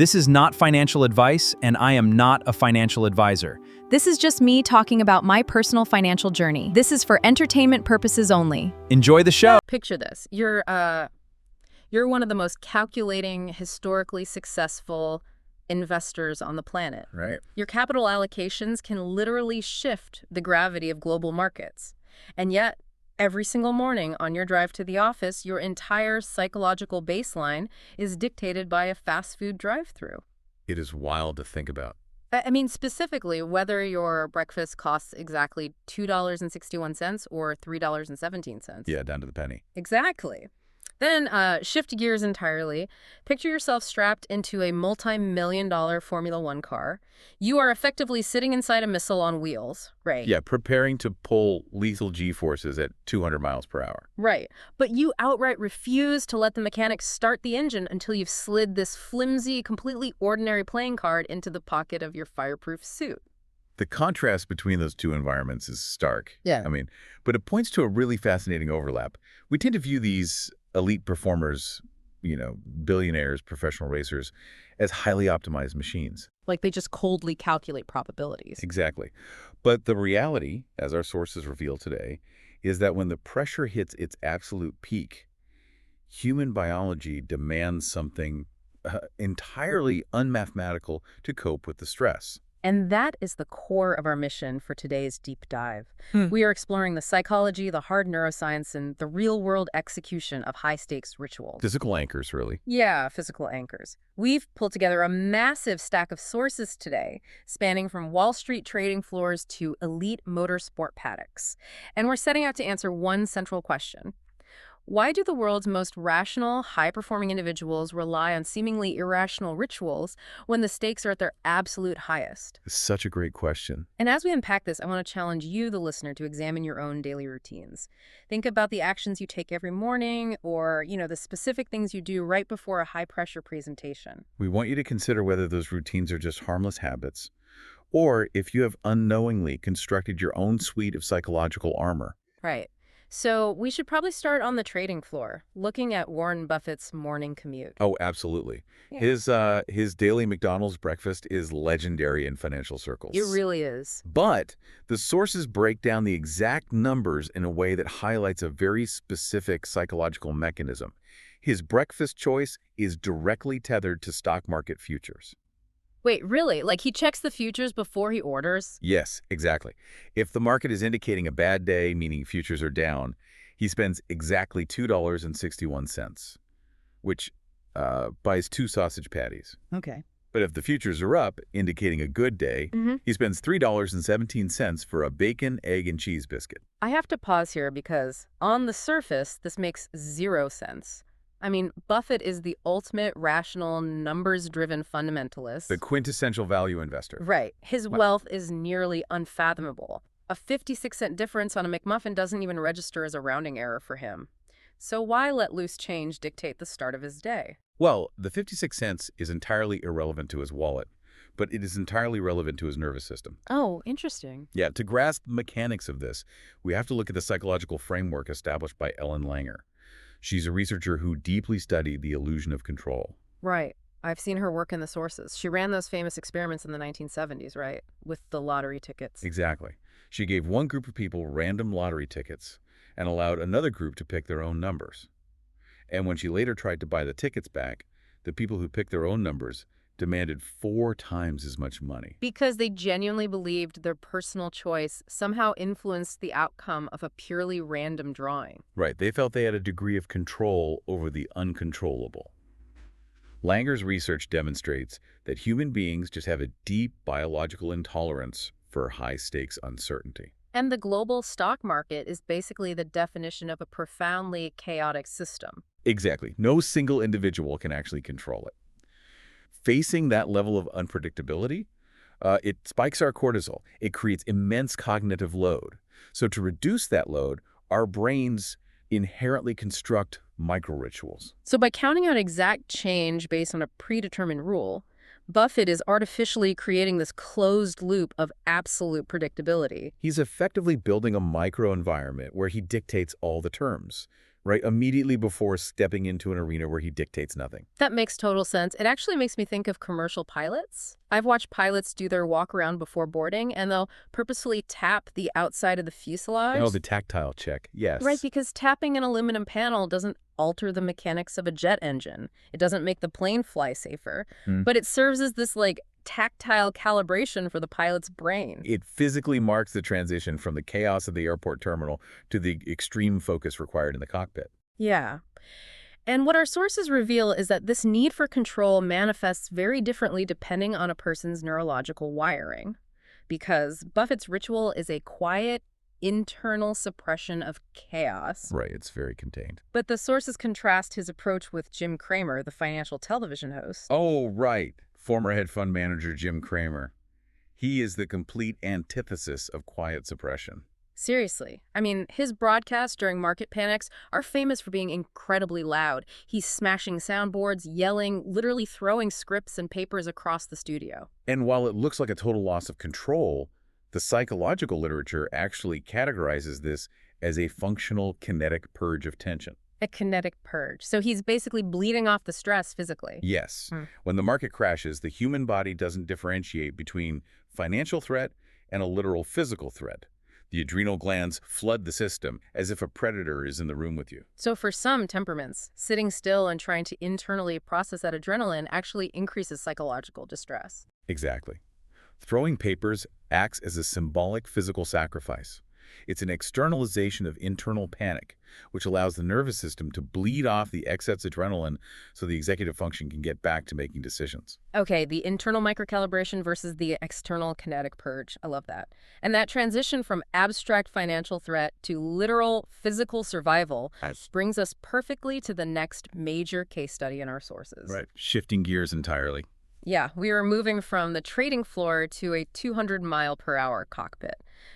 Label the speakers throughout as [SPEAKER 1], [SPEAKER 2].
[SPEAKER 1] This is not financial advice, and I am not a financial advisor.
[SPEAKER 2] This is just me talking about my personal financial journey. This is for entertainment purposes only.
[SPEAKER 1] Enjoy the show.
[SPEAKER 3] Picture this. You're one of the most calculating, historically successful investors on the planet.
[SPEAKER 4] Right.
[SPEAKER 3] Your capital allocations can literally shift the gravity of global markets. And yet, every single morning on your drive to the office, your entire psychological baseline is dictated by a fast food drive-through.
[SPEAKER 4] It is wild to think about.
[SPEAKER 3] I mean, specifically, whether your breakfast costs exactly $2.61 or $3.17.
[SPEAKER 4] Yeah, down to the penny.
[SPEAKER 3] Exactly. Then shift gears entirely. Picture yourself strapped into a multi-million-dollar Formula One car. You are effectively sitting inside a missile on wheels, right?
[SPEAKER 4] Yeah, preparing to pull lethal G-forces at 200 miles per hour.
[SPEAKER 3] Right. But you outright refuse to let the mechanics start the engine until you've slid this flimsy, completely ordinary playing card into the pocket of your fireproof suit.
[SPEAKER 4] The contrast between those two environments is stark.
[SPEAKER 3] Yeah.
[SPEAKER 4] But it points to a really fascinating overlap. We tend to view these elite performers, billionaires, professional racers, as highly optimized machines.
[SPEAKER 3] Like they just coldly calculate probabilities.
[SPEAKER 4] Exactly. But the reality, as our sources reveal today, is that when the pressure hits its absolute peak, human biology demands something entirely unmathematical to cope with the stress.
[SPEAKER 3] And that is the core of our mission for today's deep dive. We are exploring the psychology, the hard neuroscience, and the real-world execution of high-stakes rituals.
[SPEAKER 4] Physical anchors, really.
[SPEAKER 3] Yeah, physical anchors. We've pulled together a massive stack of sources today, spanning from Wall Street trading floors to elite motorsport paddocks. And we're setting out to answer one central question. Why do the world's most rational, high-performing individuals rely on seemingly irrational rituals when the stakes are at their absolute highest?
[SPEAKER 4] Such a great question.
[SPEAKER 3] And as we unpack this, I want to challenge you, the listener, to examine your own daily routines. Think about the actions you take every morning or, the specific things you do right before a high-pressure presentation.
[SPEAKER 4] We want you to consider whether those routines are just harmless habits or if you have unknowingly constructed your own suite of psychological armor.
[SPEAKER 3] Right. So we should probably start on the trading floor, looking at Warren Buffett's morning commute.
[SPEAKER 4] Oh, absolutely. Yeah. His daily McDonald's breakfast is legendary in financial circles.
[SPEAKER 3] It really is.
[SPEAKER 4] But the sources break down the exact numbers in a way that highlights a very specific psychological mechanism. His breakfast choice is directly tethered to stock market futures.
[SPEAKER 3] Wait, really? Like he checks the futures before he orders?
[SPEAKER 4] Yes, exactly. If the market is indicating a bad day, meaning futures are down, he spends exactly $2.61, which buys 2 sausage patties.
[SPEAKER 3] Okay.
[SPEAKER 4] But if the futures are up, indicating a good day, he spends $3.17 for a bacon, egg, and cheese biscuit.
[SPEAKER 3] I have to pause here because on the surface, this makes 0 sense. Buffett is the ultimate rational, numbers-driven fundamentalist.
[SPEAKER 4] The quintessential value investor.
[SPEAKER 3] Right. His wealth is nearly unfathomable. A 56-cent difference on a McMuffin doesn't even register as a rounding error for him. So why let loose change dictate the start of his day?
[SPEAKER 4] Well, the 56 cents is entirely irrelevant to his wallet, but it is entirely relevant to his nervous system.
[SPEAKER 3] Oh, interesting.
[SPEAKER 4] Yeah, to grasp the mechanics of this, we have to look at the psychological framework established by Ellen Langer. She's a researcher who deeply studied the illusion of control.
[SPEAKER 3] Right. I've seen her work in the sources. She ran those famous experiments in the 1970s, right? With the lottery tickets.
[SPEAKER 4] Exactly. She gave one group of people random lottery tickets and allowed another group to pick their own numbers. And when she later tried to buy the tickets back, the people who picked their own numbers demanded 4 times as much money.
[SPEAKER 3] Because they genuinely believed their personal choice somehow influenced the outcome of a purely random drawing.
[SPEAKER 4] Right. They felt they had a degree of control over the uncontrollable. Langer's research demonstrates that human beings just have a deep biological intolerance for high-stakes uncertainty.
[SPEAKER 3] And the global stock market is basically the definition of a profoundly chaotic system.
[SPEAKER 4] Exactly. No single individual can actually control it. Facing that level of unpredictability, it spikes our cortisol. It creates immense cognitive load. So to reduce that load, our brains inherently construct micro-rituals.
[SPEAKER 3] So by counting out exact change based on a predetermined rule, Buffett is artificially creating this closed loop of absolute predictability.
[SPEAKER 4] He's effectively building a micro-environment where he dictates all the terms, right? Immediately before stepping into an arena where he dictates nothing.
[SPEAKER 3] That makes total sense. It actually makes me think of commercial pilots. I've watched pilots do their walk around before boarding, and they'll purposefully tap the outside of the fuselage.
[SPEAKER 4] Oh, the tactile check. Yes.
[SPEAKER 3] Right, because tapping an aluminum panel doesn't alter the mechanics of a jet engine. It doesn't make the plane fly safer, but it serves as this, like, tactile calibration for the pilot's brain.
[SPEAKER 4] It physically marks the transition from the chaos of the airport terminal to the extreme focus required in the cockpit.
[SPEAKER 3] Yeah. And what our sources reveal is that this need for control manifests very differently depending on a person's neurological wiring. Because Buffett's ritual is a quiet, internal suppression of chaos.
[SPEAKER 4] Right, it's very contained.
[SPEAKER 3] But the sources contrast his approach with Jim Cramer, the financial television host.
[SPEAKER 4] Oh, right. Former hedge fund manager Jim Cramer. He is the complete antithesis of quiet suppression.
[SPEAKER 3] Seriously. I mean, his broadcasts during market panics are famous for being incredibly loud. He's smashing soundboards, yelling, literally throwing scripts and papers across the studio.
[SPEAKER 4] And while it looks like a total loss of control, the psychological literature actually categorizes this as a functional kinetic purge of tension.
[SPEAKER 3] A kinetic purge. So he's basically bleeding off the stress physically.
[SPEAKER 4] Yes. When the market crashes, the human body doesn't differentiate between financial threat and a literal physical threat. The adrenal glands flood the system as if a predator is in the room with you.
[SPEAKER 3] So for some temperaments, sitting still and trying to internally process that adrenaline actually increases psychological distress.
[SPEAKER 4] Exactly. Throwing papers acts as a symbolic physical sacrifice. It's an externalization of internal panic, which allows the nervous system to bleed off the excess adrenaline so the executive function can get back to making decisions.
[SPEAKER 3] Okay, the internal microcalibration versus the external kinetic purge. I love that. And that transition from abstract financial threat to literal physical survival brings us perfectly to the next major case study in our sources.
[SPEAKER 4] Right. Shifting gears entirely.
[SPEAKER 3] Yeah, we are moving from the trading floor to a 200-mile-per-hour cockpit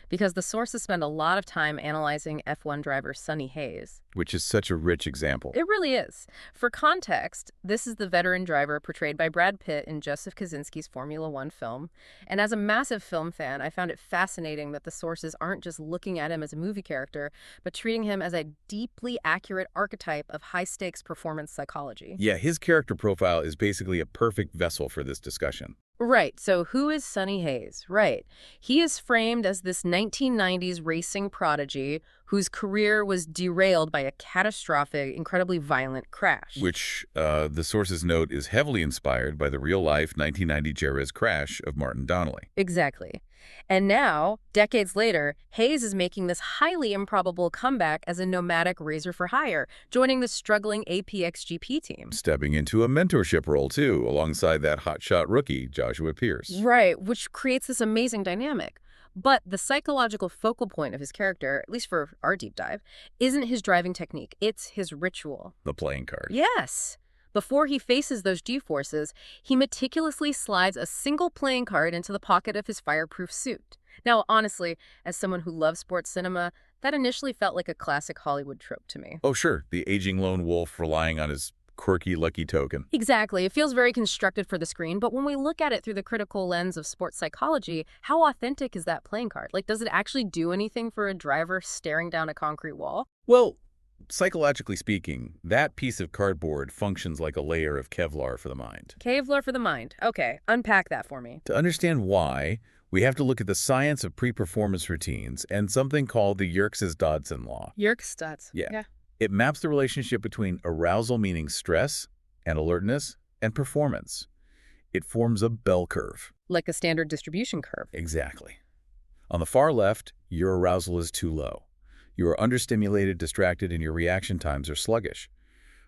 [SPEAKER 3] because the sources spend a lot of time analyzing F1 driver Sonny Hayes.
[SPEAKER 4] Which is such a rich example.
[SPEAKER 3] It really is. For context, this is the veteran driver portrayed by Brad Pitt in Joseph Kosinski's Formula One film. And as a massive film fan, I found it fascinating that the sources aren't just looking at him as a movie character, but treating him as a deeply accurate archetype of high-stakes performance psychology.
[SPEAKER 4] Yeah, his character profile is basically a perfect vessel for this discussion.
[SPEAKER 3] Right. So who is Sonny Hayes? Right. He is framed as this 1990s racing prodigy whose career was derailed by a catastrophic, incredibly violent crash.
[SPEAKER 4] Which, the sources note, is heavily inspired by the real-life 1990 Jerez crash of Martin Donnelly.
[SPEAKER 3] Exactly. And now, decades later, Hayes is making this highly improbable comeback as a nomadic racer for hire, joining the struggling APXGP team.
[SPEAKER 4] Stepping into a mentorship role, too, alongside that hotshot rookie, Joshua Pierce.
[SPEAKER 3] Right, which creates this amazing dynamic. But the psychological focal point of his character, at least for our deep dive, isn't his driving technique. It's his ritual.
[SPEAKER 4] The playing card.
[SPEAKER 3] Yes. Before he faces those G-forces, he meticulously slides a single playing card into the pocket of his fireproof suit. Now, honestly, as someone who loves sports cinema, that initially felt like a classic Hollywood trope to me.
[SPEAKER 4] Oh, sure. The aging lone wolf relying on his quirky lucky token.
[SPEAKER 3] Exactly. It feels very constructed for the screen, but when we look at it through the critical lens of sports psychology, how authentic is that playing card? Like, does it actually do anything for a driver staring down a concrete wall?
[SPEAKER 4] Well, psychologically speaking, that piece of cardboard functions like a layer of Kevlar for the mind.
[SPEAKER 3] Kevlar for the mind. Okay, unpack that for me.
[SPEAKER 4] To understand why, we have to look at the science of pre-performance routines and something called the Yerkes-Dodson law.
[SPEAKER 3] Yerkes-Dodson.
[SPEAKER 4] Yeah. It maps the relationship between arousal, meaning stress, and alertness, and performance. It forms a bell curve.
[SPEAKER 3] Like a standard distribution curve.
[SPEAKER 4] Exactly. On the far left, your arousal is too low. You are understimulated, distracted, and your reaction times are sluggish.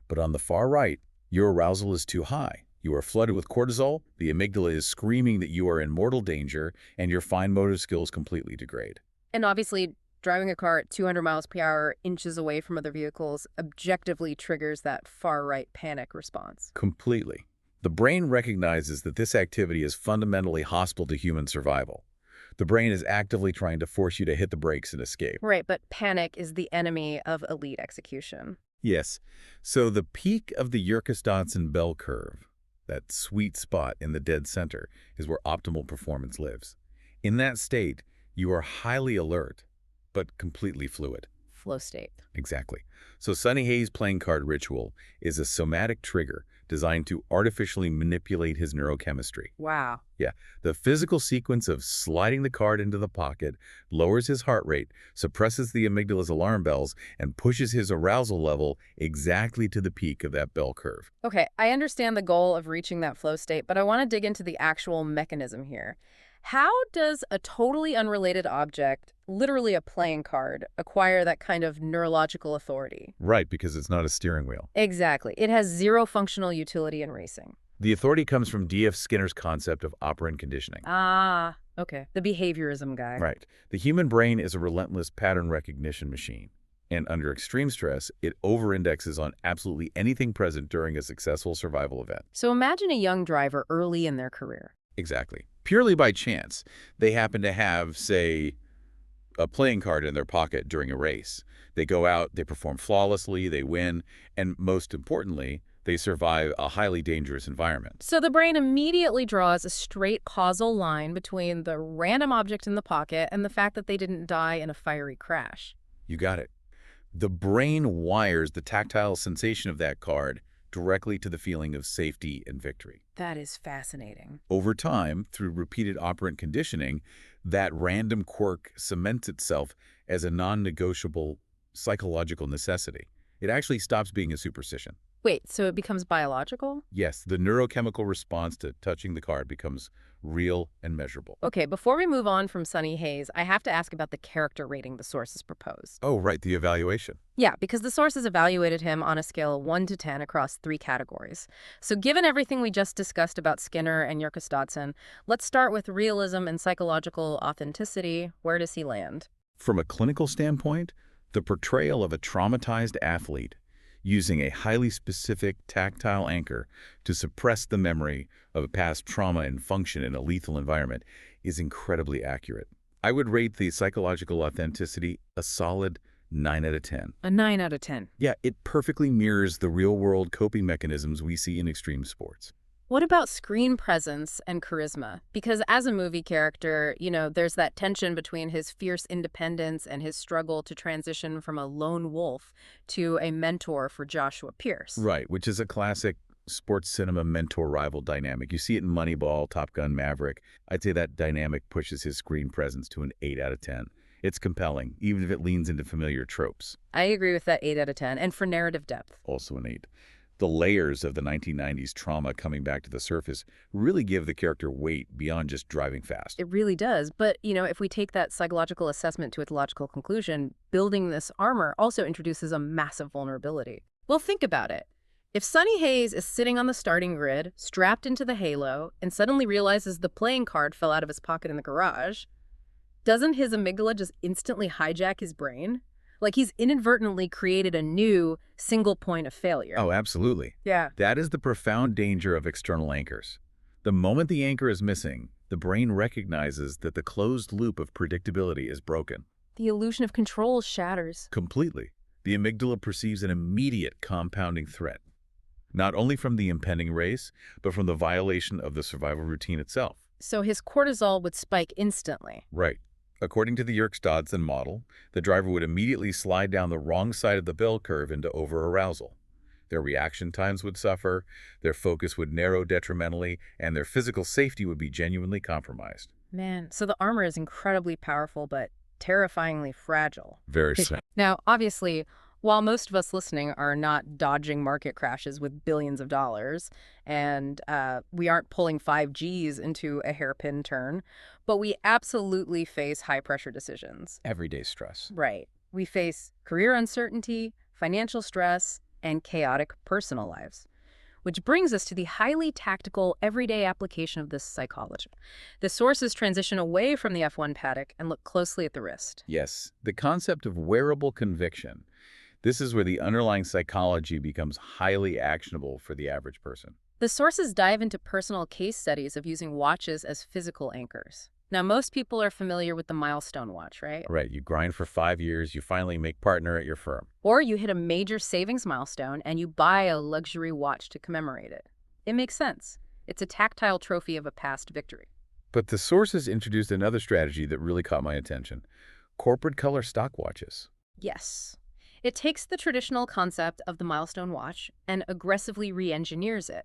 [SPEAKER 4] But on the far right, your arousal is too high. You are flooded with cortisol, the amygdala is screaming that you are in mortal danger, and your fine motor skills completely degrade.
[SPEAKER 3] And obviously, driving a car at 200 miles per hour, inches away from other vehicles, objectively triggers that far-right panic response.
[SPEAKER 4] Completely. The brain recognizes that this activity is fundamentally hostile to human survival. The brain is actively trying to force you to hit the brakes and escape.
[SPEAKER 3] Right, but panic is the enemy of elite execution.
[SPEAKER 4] Yes. So the peak of the Yerkes-Dodson bell curve, that sweet spot in the dead center, is where optimal performance lives. In that state, you are highly alert, but completely fluid.
[SPEAKER 3] flow state.
[SPEAKER 4] Exactly. So Sunny Hayes' playing card ritual is a somatic trigger designed to artificially manipulate his neurochemistry.
[SPEAKER 3] Wow.
[SPEAKER 4] Yeah, the physical sequence of sliding the card into the pocket lowers his heart rate, suppresses the amygdala's alarm bells, and pushes his arousal level exactly to the peak of that bell curve.
[SPEAKER 3] Okay, I understand the goal of reaching that flow state, but I want to dig into the actual mechanism here. How does a totally unrelated object, literally a playing card, acquire that kind of neurological authority?
[SPEAKER 4] Right, because it's not a steering wheel.
[SPEAKER 3] Exactly. It has zero functional utility in racing.
[SPEAKER 4] The authority comes from D.F. Skinner's concept of operant conditioning.
[SPEAKER 3] Ah, okay. The behaviorism guy.
[SPEAKER 4] Right. The human brain is a relentless pattern recognition machine. And under extreme stress, it over-indexes on absolutely anything present during a successful survival event.
[SPEAKER 3] So imagine a young driver early in their career.
[SPEAKER 4] Exactly. Purely by chance, they happen to have, say, a playing card in their pocket during a race. They go out, they perform flawlessly, they win, and most importantly, they survive a highly dangerous environment.
[SPEAKER 3] So the brain immediately draws a straight causal line between the random object in the pocket and the fact that they didn't die in a fiery crash.
[SPEAKER 4] You got it. The brain wires the tactile sensation of that card directly to the feeling of safety and victory.
[SPEAKER 3] That is fascinating.
[SPEAKER 4] Over time, through repeated operant conditioning, that random quirk cements itself as a non-negotiable psychological necessity. It actually stops being a superstition.
[SPEAKER 3] Wait, so it becomes biological?
[SPEAKER 4] Yes, the neurochemical response to touching the card becomes real and measurable.
[SPEAKER 3] Okay, before we move on from Sunny Hayes, I have to ask about the character rating the sources propose.
[SPEAKER 4] Oh, right, the evaluation.
[SPEAKER 3] Yeah, because the sources evaluated him on a scale of 1 to 10 across 3 categories. So given everything we just discussed about Skinner and Yerkes-Dodson, let's start with realism and psychological authenticity. Where does he land?
[SPEAKER 4] From a clinical standpoint, the portrayal of a traumatized athlete using a highly specific tactile anchor to suppress the memory of a past trauma and function in a lethal environment is incredibly accurate. I would rate the psychological authenticity a solid 9 out of 10.
[SPEAKER 3] A 9 out of 10.
[SPEAKER 4] Yeah, it perfectly mirrors the real-world coping mechanisms we see in extreme sports.
[SPEAKER 3] What about screen presence and charisma? Because as a movie character, there's that tension between his fierce independence and his struggle to transition from a lone wolf to a mentor for Joshua Pierce.
[SPEAKER 4] Right, which is a classic sports cinema mentor-rival dynamic. You see it in Moneyball, Top Gun, Maverick. I'd say that dynamic pushes his screen presence to an 8 out of 10. It's compelling, even if it leans into familiar tropes.
[SPEAKER 3] I agree with that 8 out of 10. And for narrative depth?
[SPEAKER 4] Also an 8. The layers of the 1990s trauma coming back to the surface really give the character weight beyond just driving fast.
[SPEAKER 3] It really does. But, if we take that psychological assessment to its logical conclusion, building this armor also introduces a massive vulnerability. Well, think about it. If Sunny Hayes is sitting on the starting grid, strapped into the halo, and suddenly realizes the playing card fell out of his pocket in the garage, doesn't his amygdala just instantly hijack his brain? Like he's inadvertently created a new single point of failure.
[SPEAKER 4] Oh, absolutely.
[SPEAKER 3] Yeah.
[SPEAKER 4] That is the profound danger of external anchors. The moment the anchor is missing, the brain recognizes that the closed loop of predictability is broken.
[SPEAKER 3] The illusion of control shatters.
[SPEAKER 4] Completely. The amygdala perceives an immediate compounding threat, not only from the impending race, but from the violation of the survival routine itself.
[SPEAKER 3] So his cortisol would spike instantly.
[SPEAKER 4] Right. According to the Yerkes-Dodson model, the driver would immediately slide down the wrong side of the bell curve into over-arousal. Their reaction times would suffer, their focus would narrow detrimentally, and their physical safety would be genuinely compromised.
[SPEAKER 3] Man, so the armor is incredibly powerful, but terrifyingly fragile.
[SPEAKER 4] Very sad.
[SPEAKER 3] Now, obviously, while most of us listening are not dodging market crashes with billions of dollars, and we aren't pulling 5Gs into a hairpin turn, but we absolutely face high-pressure decisions.
[SPEAKER 1] Everyday stress.
[SPEAKER 3] Right. We face career uncertainty, financial stress, and chaotic personal lives. Which brings us to the highly tactical, everyday application of this psychology. The sources transition away from the F1 paddock and look closely at the wrist.
[SPEAKER 4] Yes, the concept of wearable conviction. This is where the underlying psychology becomes highly actionable for the average person.
[SPEAKER 3] The sources dive into personal case studies of using watches as physical anchors. Now, most people are familiar with the milestone watch, right?
[SPEAKER 4] Right, you grind for 5 years, you finally make partner at your firm.
[SPEAKER 3] Or you hit a major savings milestone and you buy a luxury watch to commemorate it. It makes sense. It's a tactile trophy of a past victory.
[SPEAKER 4] But the sources introduced another strategy that really caught my attention: corporate color stock watches.
[SPEAKER 3] Yes. It takes the traditional concept of the milestone watch and aggressively re-engineers it.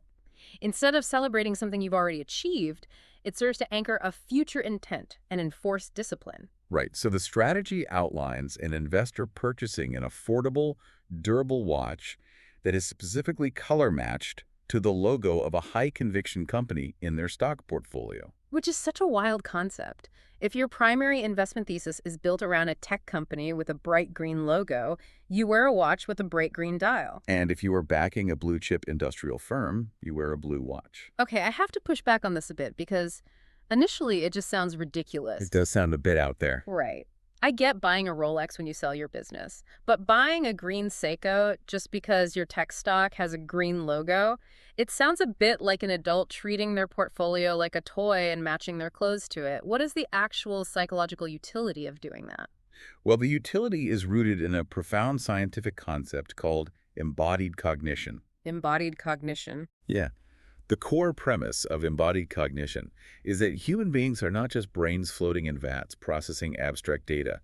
[SPEAKER 3] Instead of celebrating something you've already achieved, it serves to anchor a future intent and enforce discipline.
[SPEAKER 4] Right. So the strategy outlines an investor purchasing an affordable, durable watch that is specifically color matched to the logo of a high-conviction company in their stock portfolio.
[SPEAKER 3] Which is such a wild concept. If your primary investment thesis is built around a tech company with a bright green logo, you wear a watch with a bright green dial.
[SPEAKER 4] And if you are backing a blue-chip industrial firm, you wear a blue watch.
[SPEAKER 3] Okay, I have to push back on this a bit because initially it just sounds ridiculous.
[SPEAKER 4] It does sound a bit out there.
[SPEAKER 3] Right. I get buying a Rolex when you sell your business, but buying a green Seiko just because your tech stock has a green logo, it sounds a bit like an adult treating their portfolio like a toy and matching their clothes to it. What is the actual psychological utility of doing that?
[SPEAKER 4] Well, the utility is rooted in a profound scientific concept called embodied cognition.
[SPEAKER 3] Embodied cognition.
[SPEAKER 4] Yeah. The core premise of embodied cognition is that human beings are not just brains floating in vats processing abstract data.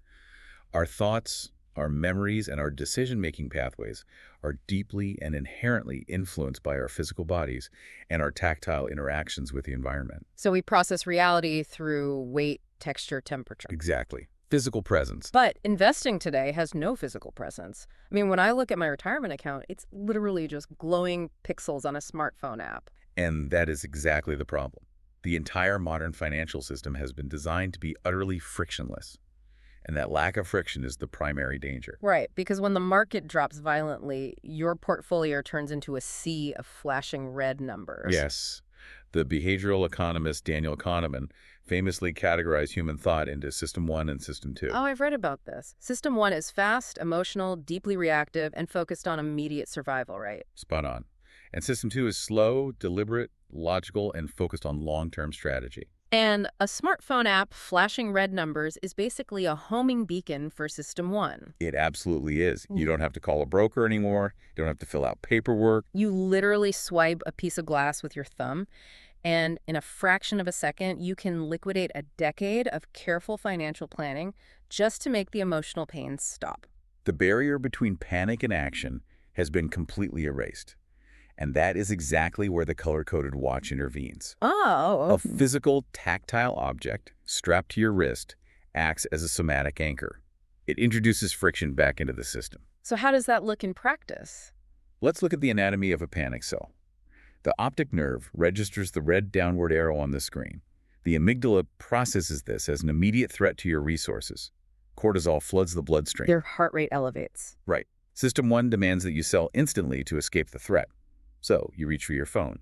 [SPEAKER 4] Our thoughts, our memories, and our decision-making pathways are deeply and inherently influenced by our physical bodies and our tactile interactions with the environment.
[SPEAKER 3] So we process reality through weight, texture, temperature.
[SPEAKER 4] Exactly. Physical presence.
[SPEAKER 3] But investing today has no physical presence. I mean, when I look at my retirement account, it's literally just glowing pixels on a smartphone app.
[SPEAKER 4] And that is exactly the problem. The entire modern financial system has been designed to be utterly frictionless. And that lack of friction is the primary danger.
[SPEAKER 3] Right, because when the market drops violently, your portfolio turns into a sea of flashing red numbers.
[SPEAKER 4] Yes. The behavioral economist Daniel Kahneman famously categorized human thought into System 1 and System 2.
[SPEAKER 3] Oh, I've read about this. System 1 is fast, emotional, deeply reactive, and focused on immediate survival, right?
[SPEAKER 4] Spot on. And System 2 is slow, deliberate, logical, and focused on long-term strategy.
[SPEAKER 3] And a smartphone app flashing red numbers is basically a homing beacon for System 1.
[SPEAKER 4] It absolutely is. You don't have to call a broker anymore. You don't have to fill out paperwork.
[SPEAKER 3] You literally swipe a piece of glass with your thumb, and in a fraction of a second, you can liquidate a decade of careful financial planning just to make the emotional pain stop.
[SPEAKER 4] The barrier between panic and action has been completely erased. And that is exactly where the color-coded watch intervenes.
[SPEAKER 3] Oh.
[SPEAKER 4] A physical, tactile object strapped to your wrist acts as a somatic anchor. It introduces friction back into the system.
[SPEAKER 3] So how does that look in practice?
[SPEAKER 4] Let's look at the anatomy of a panic cell. The optic nerve registers the red downward arrow on the screen. The amygdala processes this as an immediate threat to your resources. Cortisol floods the bloodstream.
[SPEAKER 3] Your heart rate elevates.
[SPEAKER 4] Right. System 1 demands that you sell instantly to escape the threat. So you reach for your phone.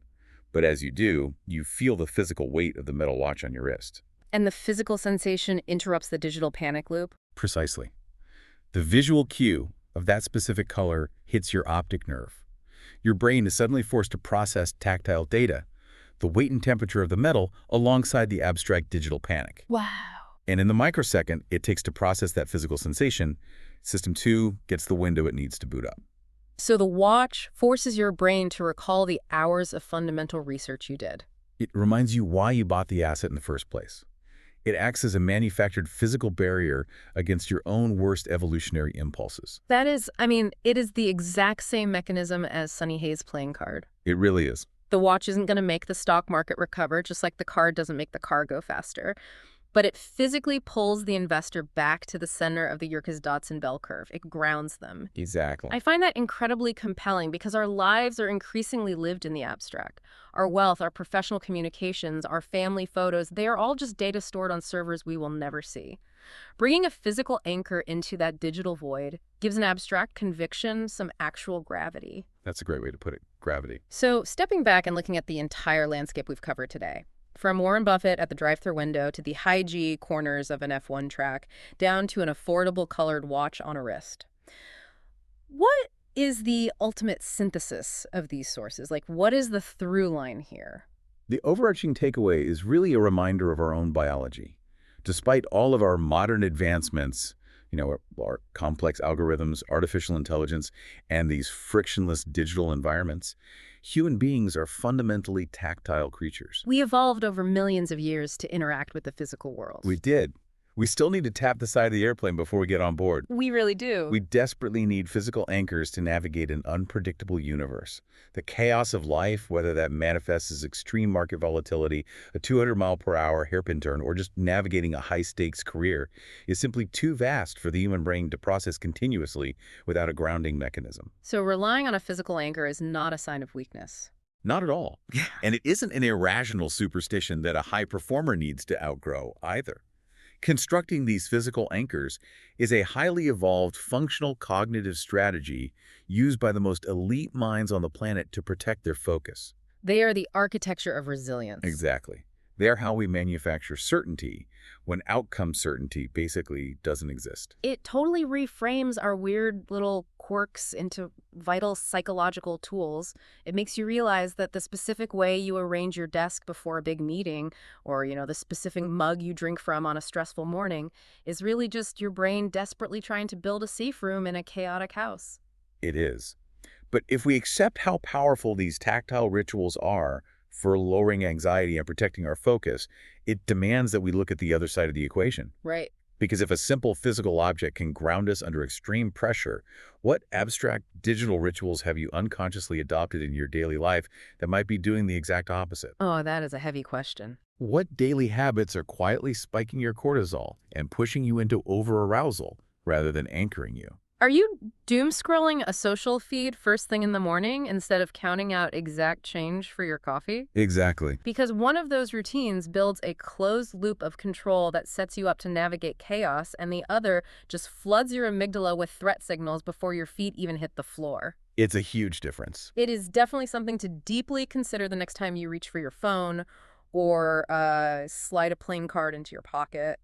[SPEAKER 4] But as you do, you feel the physical weight of the metal watch on your wrist.
[SPEAKER 3] And the physical sensation interrupts the digital panic loop?
[SPEAKER 4] Precisely. The visual cue of that specific color hits your optic nerve. Your brain is suddenly forced to process tactile data, the weight and temperature of the metal alongside the abstract digital panic.
[SPEAKER 3] Wow.
[SPEAKER 4] And in the microsecond it takes to process that physical sensation, System 2 gets the window it needs to boot up.
[SPEAKER 3] So the watch forces your brain to recall the hours of fundamental research you did.
[SPEAKER 4] It reminds you why you bought the asset in the first place. It acts as a manufactured physical barrier against your own worst evolutionary impulses.
[SPEAKER 3] That is, it is the exact same mechanism as Sonny Hayes' playing card.
[SPEAKER 4] It really is.
[SPEAKER 3] The watch isn't going to make the stock market recover, just like the card doesn't make the car go faster. But it physically pulls the investor back to the center of the Yerkes-Dodson bell curve. It grounds them.
[SPEAKER 4] Exactly.
[SPEAKER 3] I find that incredibly compelling because our lives are increasingly lived in the abstract. Our wealth, our professional communications, our family photos, they are all just data stored on servers we will never see. Bringing a physical anchor into that digital void gives an abstract conviction some actual gravity.
[SPEAKER 4] That's a great way to put it, gravity.
[SPEAKER 3] So stepping back and looking at the entire landscape we've covered today, from Warren Buffett at the drive-thru window to the high-G corners of an F1 track, down to an affordable colored watch on a wrist. What is the ultimate synthesis of these sources? Like, what is the through line here?
[SPEAKER 4] The overarching takeaway is really a reminder of our own biology. Despite all of our modern advancements, our complex algorithms, artificial intelligence, and these frictionless digital environments, human beings are fundamentally tactile creatures.
[SPEAKER 3] We evolved over millions of years to interact with the physical world.
[SPEAKER 4] We did. We still need to tap the side of the airplane before we get on board.
[SPEAKER 3] We really do.
[SPEAKER 4] We desperately need physical anchors to navigate an unpredictable universe. The chaos of life, whether that manifests as extreme market volatility, a 200-mile-per-hour hairpin turn, or just navigating a high-stakes career, is simply too vast for the human brain to process continuously without a grounding mechanism.
[SPEAKER 3] So relying on a physical anchor is not a sign of weakness.
[SPEAKER 4] Not at all. And it isn't an irrational superstition that a high performer needs to outgrow either. Constructing these physical anchors is a highly evolved functional cognitive strategy used by the most elite minds on the planet to protect their focus.
[SPEAKER 3] They are the architecture of resilience.
[SPEAKER 4] Exactly. They're how we manufacture certainty when outcome certainty basically doesn't exist.
[SPEAKER 3] It totally reframes our weird little quirks into vital psychological tools. It makes you realize that the specific way you arrange your desk before a big meeting, or, the specific mug you drink from on a stressful morning, is really just your brain desperately trying to build a safe room in a chaotic house.
[SPEAKER 4] It is. But if we accept how powerful these tactile rituals are for lowering anxiety and protecting our focus, it demands that we look at the other side of the equation.
[SPEAKER 3] Right.
[SPEAKER 4] Because if a simple physical object can ground us under extreme pressure, what abstract digital rituals have you unconsciously adopted in your daily life that might be doing the exact opposite?
[SPEAKER 3] Oh, that is a heavy question.
[SPEAKER 4] What daily habits are quietly spiking your cortisol and pushing you into over-arousal rather than anchoring you?
[SPEAKER 3] Are you doom scrolling a social feed first thing in the morning instead of counting out exact change for your coffee?
[SPEAKER 4] Exactly.
[SPEAKER 3] Because one of those routines builds a closed loop of control that sets you up to navigate chaos, and the other just floods your amygdala with threat signals before your feet even hit the floor.
[SPEAKER 4] It's a huge difference.
[SPEAKER 3] It is definitely something to deeply consider the next time you reach for your phone or slide a playing card into your pocket.